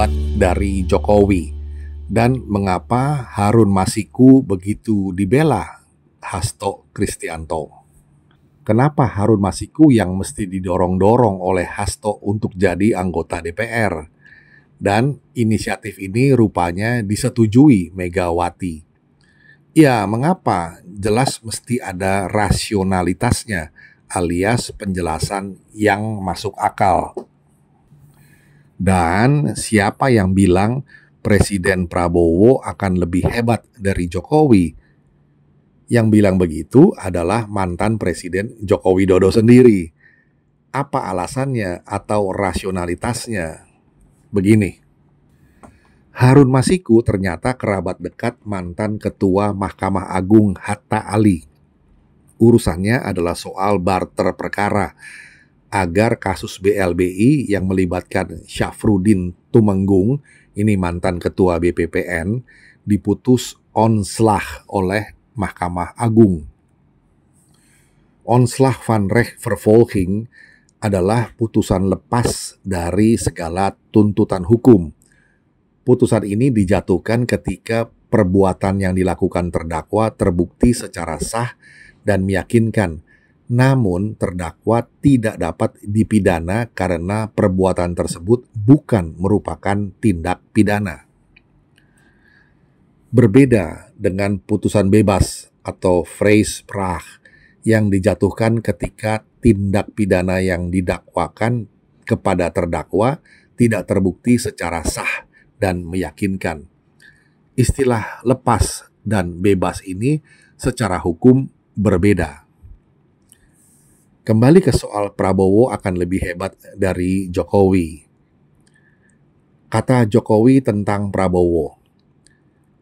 hebat dari Jokowi? Dan mengapa Harun Masiku begitu dibela Hasto Kristianto? Kenapa Harun Masiku yang mesti didorong-dorong oleh Hasto untuk jadi anggota DPR? Dan inisiatif ini rupanya disetujui Megawati. Ya, mengapa? Jelas mesti ada rasionalitasnya, alias penjelasan yang masuk akal. Dan siapa yang bilang Presiden Prabowo akan lebih hebat dari Jokowi? Yang bilang begitu adalah mantan Presiden Joko Widodo sendiri. Apa alasannya atau rasionalitasnya? Begini, Harun Masiku ternyata kerabat dekat mantan Ketua Mahkamah Agung Hatta Ali. Urusannya adalah soal barter perkara agar kasus BLBI yang melibatkan Syafruddin Tumenggung, ini mantan Ketua BPPN, diputus onslah oleh Mahkamah Agung. Onslah van Rechtvervolging adalah putusan lepas dari segala tuntutan hukum. Putusan ini dijatuhkan ketika perbuatan yang dilakukan terdakwa terbukti secara sah dan meyakinkan, namun terdakwa tidak dapat dipidana karena perbuatan tersebut bukan merupakan tindak pidana. Berbeda dengan putusan bebas atau vrijspraak yang dijatuhkan ketika tindak pidana yang didakwakan kepada terdakwa tidak terbukti secara sah dan meyakinkan. Istilah lepas dan bebas ini secara hukum berbeda. Kembali ke soal Prabowo akan lebih hebat dari Jokowi. Kata Jokowi tentang Prabowo.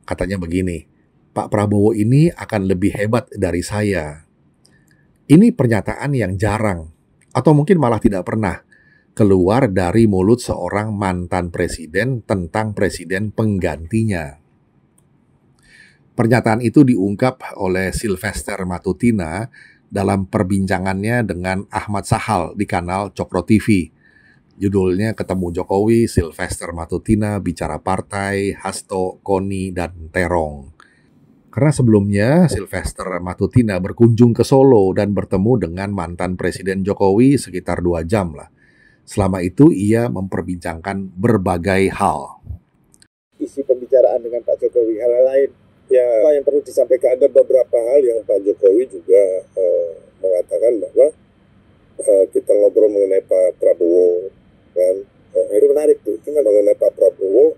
Katanya begini, Pak Prabowo ini akan lebih hebat dari saya. Ini pernyataan yang jarang, atau mungkin malah tidak pernah, keluar dari mulut seorang mantan presiden tentang presiden penggantinya. Pernyataan itu diungkap oleh Sylvester Matutina dalam perbincangannya dengan Ahmad Sahal di kanal Cokro TV. Judulnya Ketemu Jokowi, Sylvester Matutina bicara partai, Hasto, Koni, dan Terong. Karena sebelumnya Sylvester Matutina berkunjung ke Solo dan bertemu dengan mantan Presiden Jokowi sekitar 2 jam lah. Selama itu ia memperbincangkan berbagai hal. Isi pembicaraan dengan Pak Jokowi, hal lain. Ya, yang perlu disampaikan ada beberapa hal yang Pak Jokowi juga mengatakan bahwa kita ngobrol mengenai Pak Prabowo, kan? Itu menarik tuh, mengenai Pak Prabowo.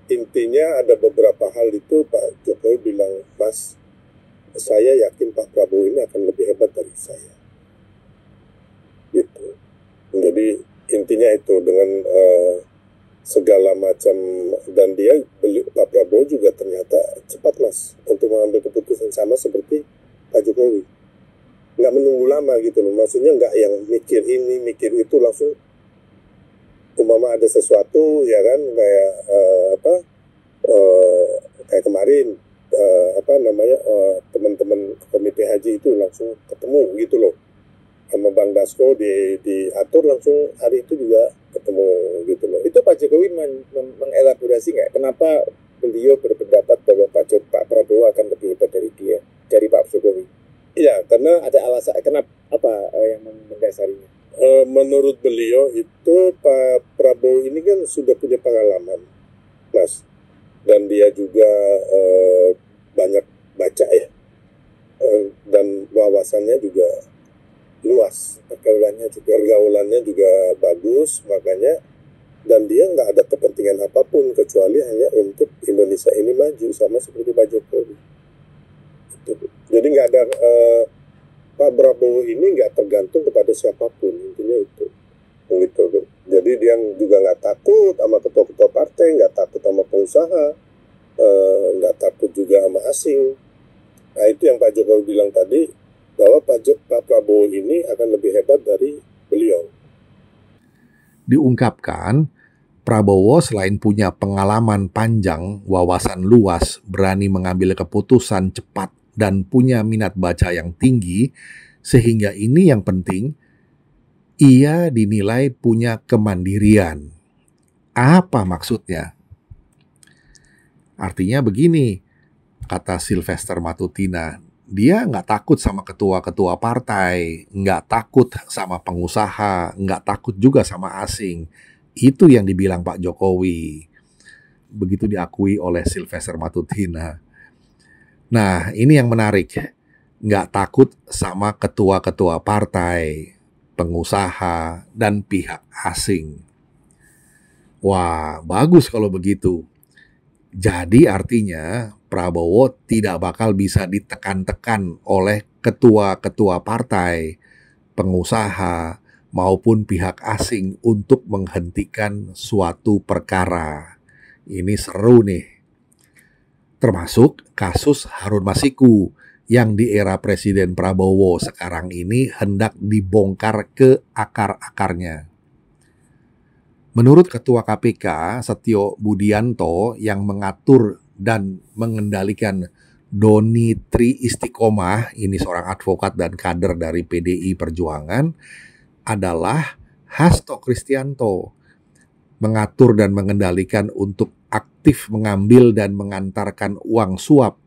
Intinya ada beberapa hal itu Pak Jokowi bilang, Mas, saya yakin Pak Prabowo ini akan lebih hebat dari saya. Gitu. Jadi intinya itu dengan segala macam, dan Pak Prabowo juga ternyata cepat, Mas, untuk mengambil keputusan sama seperti Pak Jokowi. Nggak menunggu lama gitu loh, maksudnya nggak yang mikir ini, mikir itu, langsung umpama ada sesuatu ya kan, kayak kayak kemarin teman-teman komite haji itu langsung ketemu gitu loh sama Bang Dasko, diatur langsung hari itu juga ketemu gitu loh. Itu Pak Jokowi mengelaborasi nggak kenapa beliau berpendapat bahwa Pak Prabowo akan lebih hebat dari Pak Jokowi? Iya, karena ada alasan kenapa, apa yang mendasarinya? Menurut beliau itu Pak Prabowo ini kan sudah punya pengalaman, Mas, dan dia juga banyak baca ya, dan wawasannya juga luas, pergaulannya juga bagus, makanya, dan dia nggak ada kepentingan apapun kecuali hanya untuk Indonesia ini maju sama seperti Pak Jokowi. Jadi nggak ada Pak Prabowo ini nggak tergantung kepada siapapun, intinya itu. Gitu. Jadi dia juga nggak takut sama ketua-ketua partai, nggak takut sama pengusaha, nggak takut juga sama asing. Nah itu yang Pak Jokowi bilang tadi, bahwa Pak Prabowo ini akan lebih hebat dari beliau. Diungkapkan, Prabowo selain punya pengalaman panjang, wawasan luas, berani mengambil keputusan cepat, dan punya minat baca yang tinggi, sehingga ini yang penting, ia dinilai punya kemandirian. Apa maksudnya? Artinya begini, kata Sylvester Matutina, dia nggak takut sama ketua-ketua partai, nggak takut sama pengusaha, nggak takut juga sama asing. Itu yang dibilang Pak Jokowi. Begitu diakui oleh Sylvester Matutina. Nah, ini yang menarik. Nggak takut sama ketua-ketua partai, pengusaha, dan pihak asing. Wah, bagus kalau begitu. Jadi artinya Prabowo tidak bakal bisa ditekan-tekan oleh ketua-ketua partai, pengusaha, maupun pihak asing untuk menghentikan suatu perkara. Ini seru nih. Termasuk kasus Harun Masiku yang di era Presiden Prabowo sekarang ini hendak dibongkar ke akar-akarnya. Menurut Ketua KPK, Setio Budianto, yang mengatur dan mengendalikan Doni Tri Istiqomah, ini seorang advokat dan kader dari PDI Perjuangan, adalah Hasto Kristianto, mengatur dan mengendalikan untuk aktif mengambil dan mengantarkan uang suap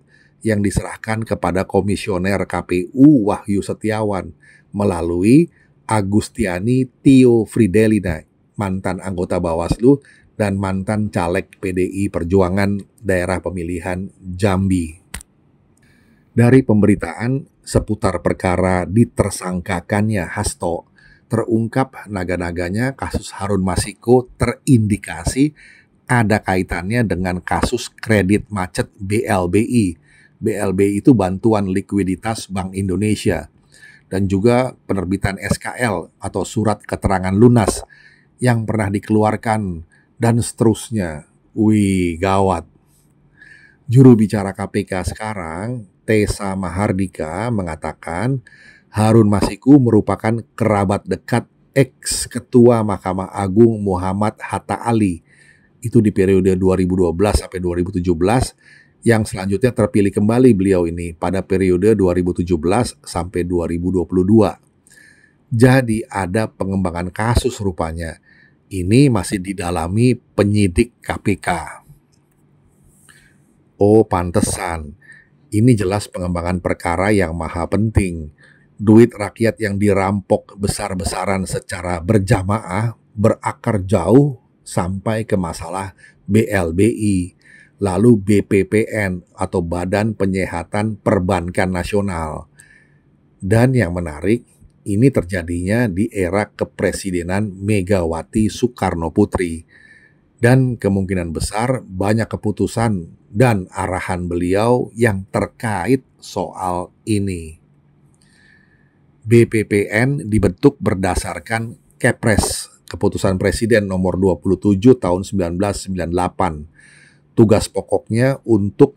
yang diserahkan kepada Komisioner KPU Wahyu Setiawan melalui Agustiani Tio Fridelina, mantan anggota Bawaslu dan mantan caleg PDI Perjuangan daerah pemilihan Jambi. Dari pemberitaan seputar perkara ditersangkakannya Hasto, terungkap naga-naganya kasus Harun Masiku terindikasi ada kaitannya dengan kasus kredit macet BLBI. BLBI itu bantuan likuiditas Bank Indonesia, dan juga penerbitan SKL atau surat keterangan lunas yang pernah dikeluarkan, dan seterusnya. Wih, gawat. Juru bicara KPK sekarang, Tessa Mahardika, mengatakan Harun Masiku merupakan kerabat dekat ex-ketua Mahkamah Agung Muhammad Hatta Ali. Itu di periode 2012 sampai 2017, yang selanjutnya terpilih kembali beliau ini pada periode 2017 sampai 2022. Jadi ada pengembangan kasus rupanya. Ini masih didalami penyidik KPK. Oh, pantesan. Ini jelas pengembangan perkara yang maha penting. Duit rakyat yang dirampok besar-besaran secara berjamaah berakar jauh sampai ke masalah BLBI, lalu BPPN atau Badan Penyihatan Perbankan Nasional. Dan yang menarik, ini terjadinya di era kepresidenan Megawati Soekarno Putri. Dan kemungkinan besar banyak keputusan dan arahan beliau yang terkait soal ini. BPPN dibentuk berdasarkan Kepres, Keputusan Presiden nomor 27 tahun 1998. Tugas pokoknya untuk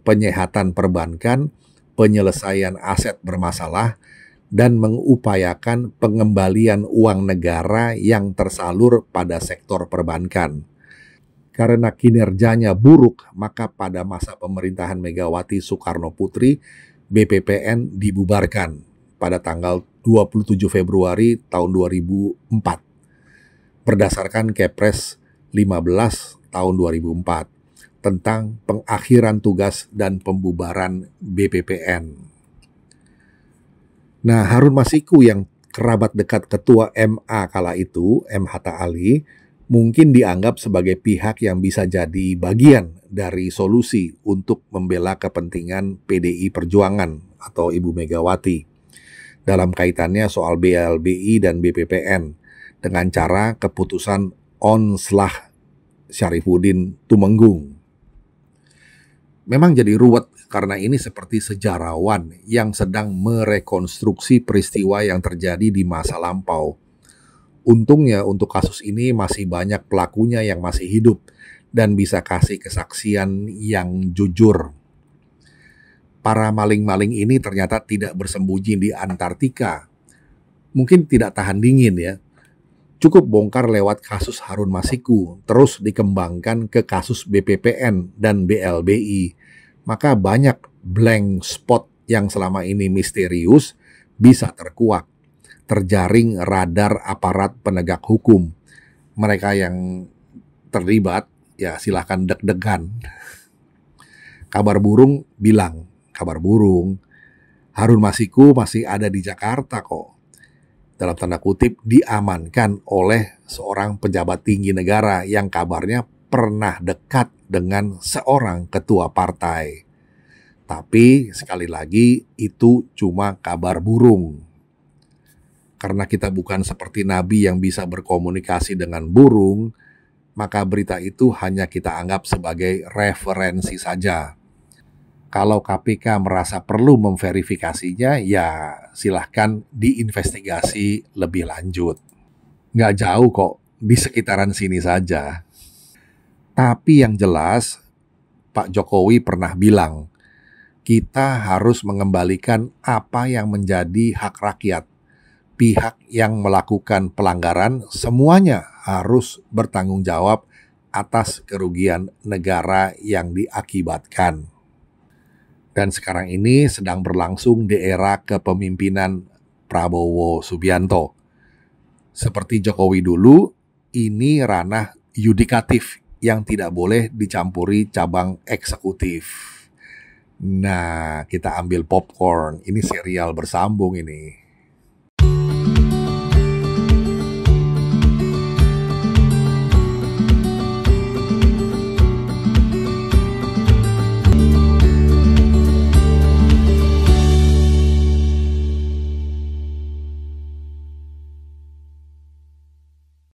penyihatan perbankan, penyelesaian aset bermasalah, dan mengupayakan pengembalian uang negara yang tersalur pada sektor perbankan. Karena kinerjanya buruk, maka pada masa pemerintahan Megawati Soekarno Putri, BPPN dibubarkan pada tanggal 27 Februari tahun 2004 berdasarkan Kepres 15 tahun 2004 tentang pengakhiran tugas dan pembubaran BPPN. Nah, Harun Masiku yang kerabat dekat Ketua MA kala itu, M. Hatta Ali, mungkin dianggap sebagai pihak yang bisa jadi bagian dari solusi untuk membela kepentingan PDI Perjuangan atau Ibu Megawati dalam kaitannya soal BLBI dan BPPN dengan cara keputusan Onslah Syarifuddin Tumenggung. Memang jadi ruwet karena ini seperti sejarawan yang sedang merekonstruksi peristiwa yang terjadi di masa lampau. Untungnya untuk kasus ini masih banyak pelakunya yang masih hidup dan bisa kasih kesaksian yang jujur. Para maling-maling ini ternyata tidak bersembunyi di Antartika. Mungkin tidak tahan dingin ya. Cukup bongkar lewat kasus Harun Masiku, terus dikembangkan ke kasus BPPN dan BLBI. Maka banyak blank spot yang selama ini misterius bisa terkuak, terjaring radar aparat penegak hukum. Mereka yang terlibat, ya silahkan deg-degan. Kabar burung bilang, kabar burung, Harun Masiku masih ada di Jakarta kok. Dalam tanda kutip, diamankan oleh seorang pejabat tinggi negara yang kabarnya pernah dekat dengan seorang ketua partai. Tapi sekali lagi, itu cuma kabar burung. Karena kita bukan seperti Nabi yang bisa berkomunikasi dengan burung, maka berita itu hanya kita anggap sebagai referensi saja. Kalau KPK merasa perlu memverifikasinya, ya silahkan diinvestigasi lebih lanjut. Nggak jauh kok, di sekitaran sini saja. Tapi yang jelas, Pak Jokowi pernah bilang, kita harus mengembalikan apa yang menjadi hak rakyat. Pihak yang melakukan pelanggaran semuanya harus bertanggung jawab atas kerugian negara yang diakibatkan. Dan sekarang ini sedang berlangsung di era kepemimpinan Prabowo Subianto. Seperti Jokowi dulu, ini ranah yudikatif yang tidak boleh dicampuri cabang eksekutif. Nah, kita ambil popcorn. Ini serial bersambung ini.